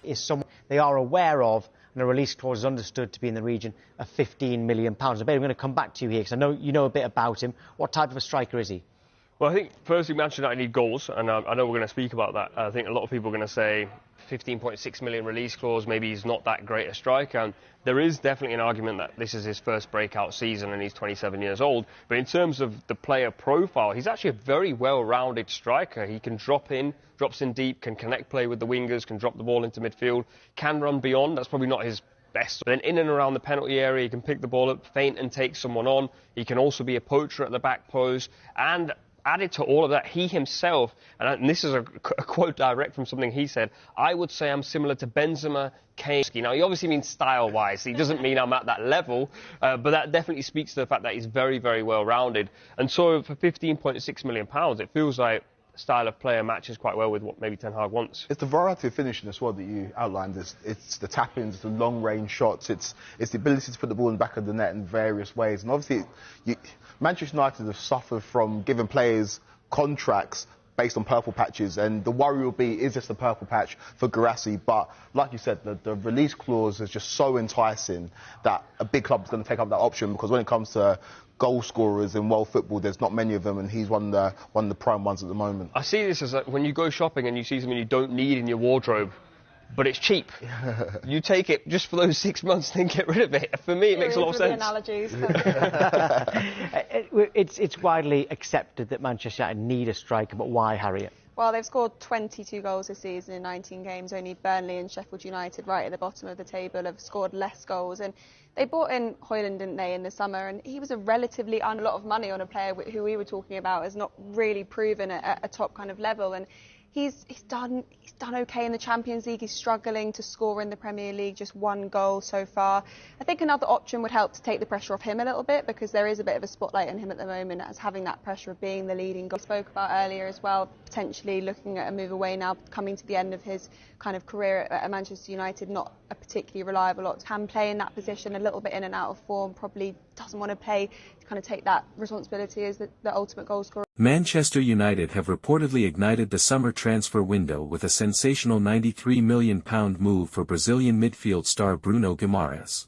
is someone they are aware of, and a release clause is understood to be in the region of £15 million. I'm going to come back to you here because I know you know a bit about him. What type of a striker is he? Well, I think firstly Manchester United need goals, and I know we're going to speak about that. I think a lot of people are going to say 15.6 million release clause, maybe he's not that great a striker, and there is definitely an argument that this is his first breakout season and he's 27 years old. But in terms of the player profile, he's actually a very well-rounded striker. He can drops in deep, can connect play with the wingers, can drop the ball into midfield, can run beyond. That's probably not his best. But then in and around the penalty area, he can pick the ball up, feint and take someone on. He can also be a poacher at the back post, and added to all of that, he himself, and this is a quote direct from something he said, I would say I'm similar to Benzema, Kane. Now, he obviously means style-wise. He doesn't mean I'm at that level, but that definitely speaks to the fact that he's very, very well-rounded. And so for £15.6 million, it feels like style of player matches quite well with what maybe Ten Hag wants. It's the variety of finishing as well that you outlined. It's the tap-ins, the long-range shots. It's the ability to put the ball in the back of the net in various ways. And obviously, Manchester United have suffered from giving players contracts based on purple patches, and the worry will be, is this the purple patch for Guirassy? But like you said, the release clause is just so enticing that a big club is going to take up that option, because when it comes to goal scorers in world football, there's not many of them, and he's one of the prime ones at the moment. I see this as like when you go shopping and you see something you don't need in your wardrobe, but it's cheap. You take it just for those 6 months and then get rid of it. For me, it makes a lot of sense. Analogies. It's widely accepted that Manchester United need a striker, but why, Harriet? Well, they've scored 22 goals this season in 19 games. Only Burnley and Sheffield United, right at the bottom of the table, have scored less goals. And they brought in Højlund, didn't they, in the summer, and he was a relatively a lot of money on a player who we were talking about as not really proven at a top kind of level. And he's done okay in the Champions League. He's struggling to score in the Premier League, just 1 goal so far. I think another option would help to take the pressure off him a little bit, because there is a bit of a spotlight on him at the moment as having that pressure of being the leading goal. We spoke about earlier as well, potentially looking at a move away now, coming to the end of his kind of career at Manchester United, not a particularly reliable option. Can play in that position, a little bit in and out of form, probably doesn't want to play to kind of take that responsibility as the ultimate goal scorer. Manchester United have reportedly ignited the summer transfer window with a sensational £93 million move for Brazilian midfield star Bruno Guimarães.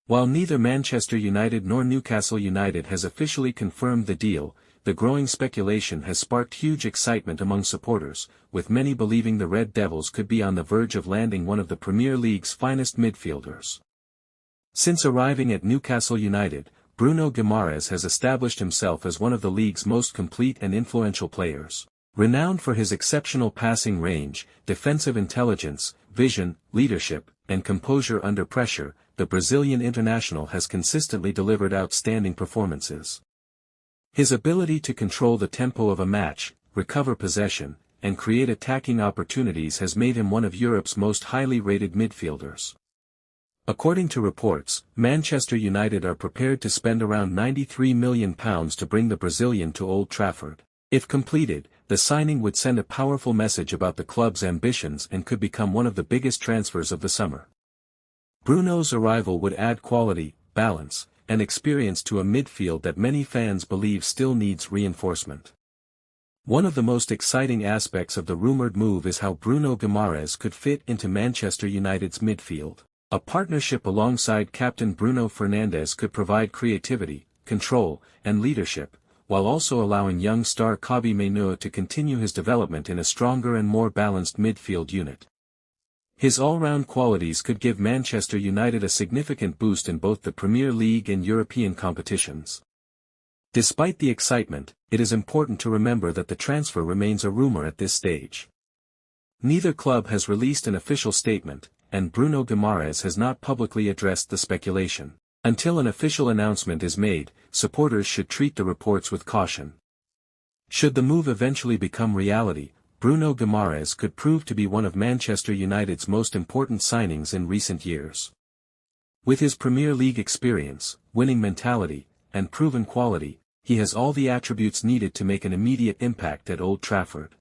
While neither Manchester United nor Newcastle United has officially confirmed the deal, the growing speculation has sparked huge excitement among supporters, with many believing the Red Devils could be on the verge of landing one of the Premier League's finest midfielders. Since arriving at Newcastle United, Bruno Guimarães has established himself as one of the league's most complete and influential players. Renowned for his exceptional passing range, defensive intelligence, vision, leadership, and composure under pressure, the Brazilian international has consistently delivered outstanding performances. His ability to control the tempo of a match, recover possession, and create attacking opportunities has made him one of Europe's most highly rated midfielders. According to reports, Manchester United are prepared to spend around £93 million to bring the Brazilian to Old Trafford. If completed, the signing would send a powerful message about the club's ambitions and could become one of the biggest transfers of the summer. Bruno's arrival would add quality, balance, and experience to a midfield that many fans believe still needs reinforcement. One of the most exciting aspects of the rumored move is how Bruno Guimarães could fit into Manchester United's midfield. A partnership alongside captain Bruno Fernandes could provide creativity, control, and leadership, while also allowing young star Kobbie Mainoo to continue his development in a stronger and more balanced midfield unit. His all-round qualities could give Manchester United a significant boost in both the Premier League and European competitions. Despite the excitement, it is important to remember that the transfer remains a rumor at this stage. Neither club has released an official statement, and Bruno Guimarães has not publicly addressed the speculation. Until an official announcement is made, supporters should treat the reports with caution. Should the move eventually become reality, Bruno Guimarães could prove to be one of Manchester United's most important signings in recent years. With his Premier League experience, winning mentality, and proven quality, he has all the attributes needed to make an immediate impact at Old Trafford.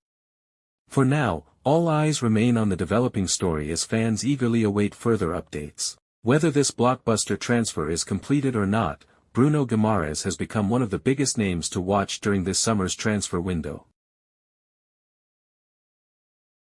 For now, all eyes remain on the developing story as fans eagerly await further updates. Whether this blockbuster transfer is completed or not, Bruno Guimarães has become one of the biggest names to watch during this summer's transfer window.